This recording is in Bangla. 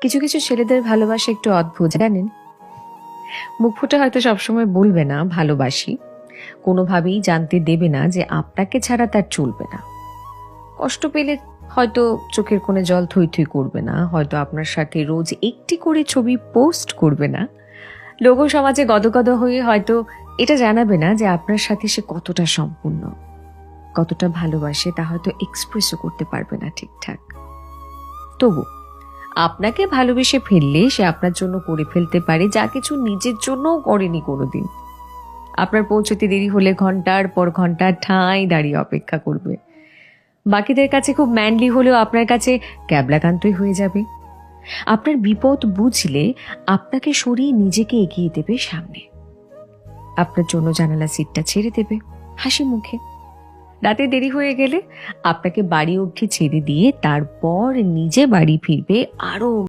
কিছু কিছু ছেলেদের ভালোবাসা একটু অদ্ভুত, জানেন। মুখ ফুটে হয়তো সবসময় বলবে না ভালোবাসি, কোনোভাবেই জানতে দেবে না যে আপনাকে ছাড়া তার চলবে না। কষ্ট পেলে হয়তো চোখের কোণে জল থই থই করবে না, হয়তো আপনার সাথে রোজ একটি করে ছবি পোস্ট করবে না, লোক সমাজে গদগদ হয়ে হয়তো এটা জানাবে না যে আপনার সাথে সে কতটা সম্পূর্ণ, কতটা ভালোবাসে, তা হয়তো এক্সপ্রেসও করতে পারবে না ঠিকঠাক। তবু আপনাকে ভালোবেসে ফেললে সে আপনার জন্য করে ফেলতে পারে যা কিছু নিজের জন্যও করেনি কোনোদিন। আপনার পৌঁছতে দেরি হলে ঘন্টার পর ঘন্টা ঠাঁই দাঁড়িয়ে অপেক্ষা করবে। বাকিদের কাছে খুব ম্যানলি হলেও আপনার কাছে ক্যাবলাকান্তই হয়ে যাবে। আপনার বিপদ বুঝলে আপনাকে সরিয়ে নিজেকে এগিয়ে দেবে সামনে। আপনার জন্য জানালা সিটটা ছেড়ে দেবে হাসি মুখে। রাতে দেরি হয়ে গেলে আপনাকে বাড়ি অবধি ছেড়ে দিয়ে তারপর নিজে বাড়ি ফিরবে আরো